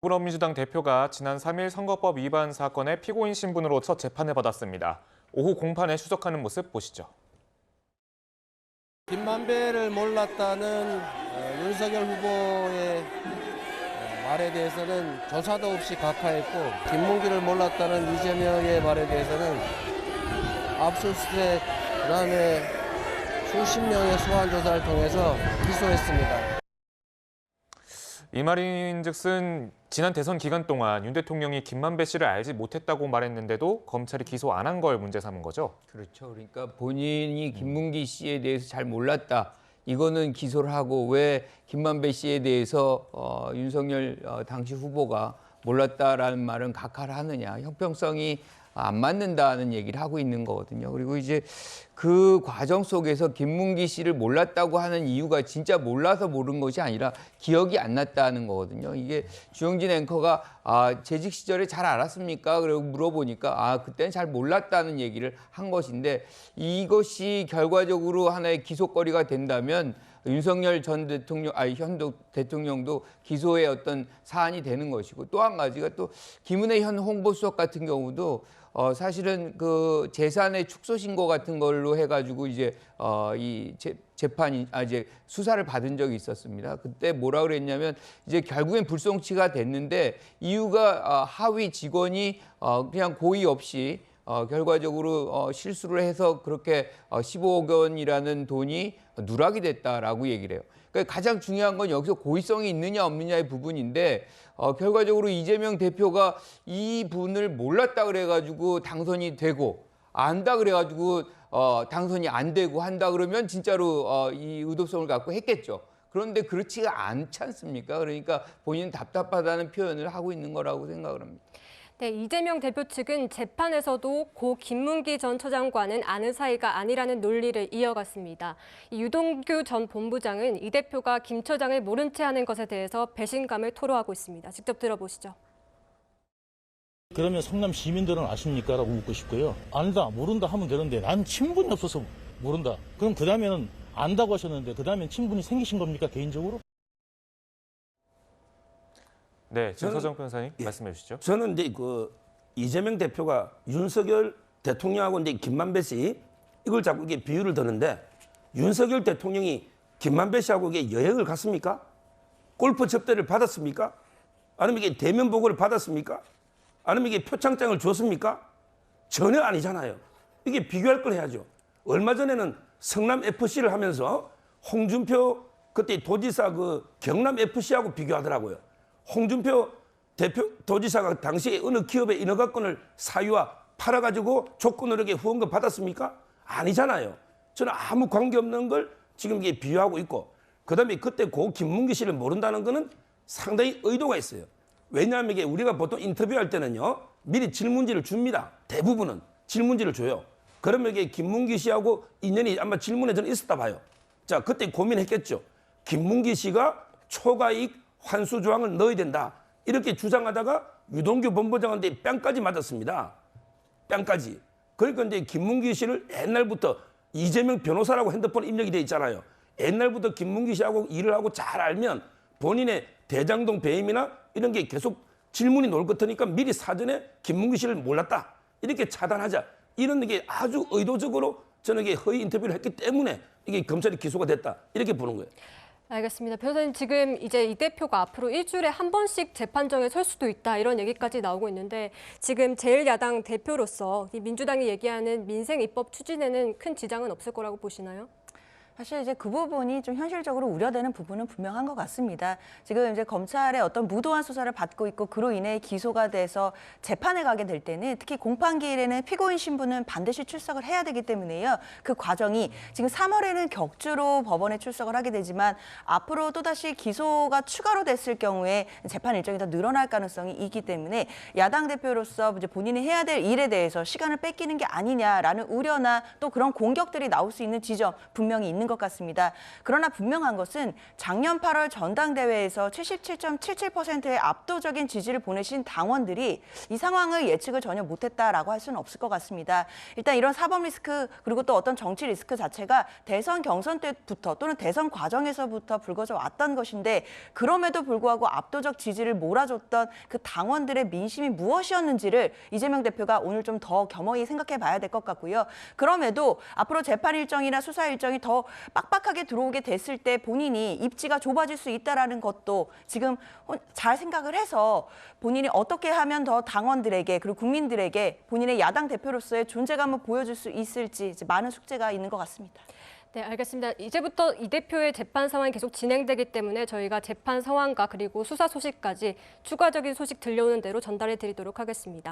더불어민주당 대표가 지난 3일 선거법 위반 사건의 피고인 신분으로 첫 재판을 받았습니다. 오후 공판에出席하는 모습 보시죠. 김만배를 몰랐다는 윤석열 후보의 말에 대해서는 조사도 없이 각하했고, 김문기를 몰랐다는 이재명의 말에 대해서는 압수수색, 그다음에 수십 명의 소환 조사를 통해서 기소했습니다. 이 말인즉슨 지난 대선 기간 동안 윤 대통령이 김만배 씨를 알지 못했다고 말했는데도 검찰이 기소 안 한 걸 문제 삼은 거죠? 그렇죠. 그러니까 본인이 김문기 씨에 대해서 잘 몰랐다. 이거는 기소를 하고 왜 김만배 씨에 대해서 윤석열 당시 후보가 몰랐다라는 말은 각하를 하느냐. 형평성이 안 맞는다는 얘기를 하고 있는 거거든요. 그리고 이제 그 과정 속에서 김문기 씨를 몰랐다고 하는 이유가 진짜 몰라서 모른 것이 아니라 기억이 안 났다는 거거든요. 이게 주영진 앵커가 재직 시절에 잘 알았습니까? 그리고 물어보니까 그때는 잘 몰랐다는 얘기를 한 것인데, 이것이 결과적으로 하나의 기소거리가 된다면 윤석열 전 대통령, 현 대통령도 기소의 어떤 사안이 되는 것이고, 또 한 가지가 또 김은혜 현 홍보수석 같은 경우도 사실은 그 재산의 축소 신고 같은 걸로 해가지고 이제 이 재판이 이제 수사를 받은 적이 있었습니다. 그때 뭐라 그랬냐면 이제 결국엔 불송치가 됐는데 이유가 하위 직원이 그냥 고의 없이 결과적으로 실수를 해서 그렇게 15억 원이라는 돈이 누락이 됐다라고 얘기를 해요. 그러니까 가장 중요한 건 여기서 고의성이 있느냐 없느냐의 부분인데, 결과적으로 이재명 대표가 이 분을 몰랐다 그래가지고 당선이 되고, 안다 그래가지고 당선이 안 되고 한다 그러면 진짜로 이 의도성을 갖고 했겠죠. 그런데 그렇지가 않지 않습니까? 그러니까 본인은 답답하다는 표현을 하고 있는 거라고 생각을 합니다. 네, 이재명 대표 측은 재판에서도 고 김문기 전 처장과는 아는 사이가 아니라는 논리를 이어갔습니다. 유동규 전 본부장은 이 대표가 김 처장을 모른 채 하는 것에 대해서 배신감을 토로하고 있습니다. 직접 들어보시죠. 그러면 성남 시민들은 아십니까? 라고 묻고 싶고요. 안다, 모른다 하면 되는데 난 친분이 없어서 모른다. 그럼 그 다음에는 안다고 하셨는데 그 다음엔 친분이 생기신 겁니까? 개인적으로? 네, 진서정 변호사님 말씀해 주시죠. 저는 이제 그 이재명 대표가 윤석열 대통령하고 이제 김만배 씨 이걸 자꾸 이게 비유를 드는데, 윤석열 대통령이 김만배 씨하고 이게 여행을 갔습니까? 골프 접대를 받았습니까? 아니면 이게 대면 보고를 받았습니까? 아니면 이게 표창장을 줬습니까? 전혀 아니잖아요. 이게 비교할 걸 해야죠. 얼마 전에는 성남 FC를 하면서 홍준표 그때 도지사 그 경남 FC하고 비교하더라고요. 홍준표 도지사가 당시에 어느 기업의 인허가권을 사유와 팔아가지고 조건으로 후원금 받았습니까? 아니잖아요. 저는 아무 관계없는 걸 지금 이게 비유하고 있고, 그다음에 그때 고 김문기 씨를 모른다는 거는 상당히 의도가 있어요. 왜냐하면 이게 우리가 보통 인터뷰할 때는요, 미리 질문지를 줍니다. 대부분은 질문지를 줘요. 그러면 이게 김문기 씨하고 인연이 아마 질문에 저는 있었다 봐요. 자, 그때 고민했겠죠. 김문기 씨가 초과이익 환수 조항을 넣어야 된다, 이렇게 주장하다가 유동규 본부장한테 뺨까지 맞았습니다. 뺨까지. 그러니까 이제 김문기 씨를 옛날부터 이재명 변호사라고 핸드폰 입력이 돼 있잖아요. 옛날부터 김문기 씨하고 일을 하고 잘 알면 본인의 대장동 배임이나 이런 게 계속 질문이 나올 것 같으니까 미리 사전에 김문기 씨를 몰랐다, 이렇게 차단하자, 이런 게 아주 의도적으로 저는 이게 허위 인터뷰를 했기 때문에 이게 검찰이 기소가 됐다, 이렇게 보는 거예요. 알겠습니다. 변호사님, 지금 이제 이 대표가 앞으로 일주일에 한 번씩 재판정에 설 수도 있다, 이런 얘기까지 나오고 있는데, 지금 제1야당 대표로서 이 민주당이 얘기하는 민생 입법 추진에는 큰 지장은 없을 거라고 보시나요? 사실 이제 그 부분이 좀 현실적으로 우려되는 부분은 분명한 것 같습니다. 지금 이제 검찰의 어떤 무도한 수사를 받고 있고 그로 인해 기소가 돼서 재판에 가게 될 때는, 특히 공판기일에는 피고인 신분은 반드시 출석을 해야 되기 때문에요. 그 과정이 지금 3월에는 격주로 법원에 출석을 하게 되지만 앞으로 또다시 기소가 추가로 됐을 경우에 재판 일정이 더 늘어날 가능성이 있기 때문에 야당 대표로서 이제 본인이 해야 될 일에 대해서 시간을 뺏기는 게 아니냐라는 우려나 또 그런 공격들이 나올 수 있는 지점 분명히 있는 것 같습니다. 그러나 분명한 것은 작년 8월 전당대회에서 77.77%의 압도적인 지지를 보내신 당원들이 이 상황을 예측을 전혀 못했다라고 할 수는 없을 것 같습니다. 일단 이런 사법 리스크 그리고 또 어떤 정치 리스크 자체가 대선 경선 때부터 또는 대선 과정에서부터 불거져 왔던 것인데 그럼에도 불구하고 압도적 지지를 몰아줬던 그 당원들의 민심이 무엇이었는지를 이재명 대표가 오늘 좀 더 겸허히 생각해 봐야 될 것 같고요. 그럼에도 앞으로 재판 일정이나 수사 일정이 더 빡빡하게 들어오게 됐을 때 본인이 입지가 좁아질 수 있다라는 것도 지금 잘 생각을 해서 본인이 어떻게 하면 더 당원들에게 그리고 국민들에게 본인의 야당 대표로서의 존재감을 보여줄 수 있을지 이제 많은 숙제가 있는 것 같습니다. 네, 알겠습니다. 이제부터 이 대표의 재판 상황이 계속 진행되기 때문에 저희가 재판 상황과 그리고 수사 소식까지 추가적인 소식 들려오는 대로 전달해 드리도록 하겠습니다.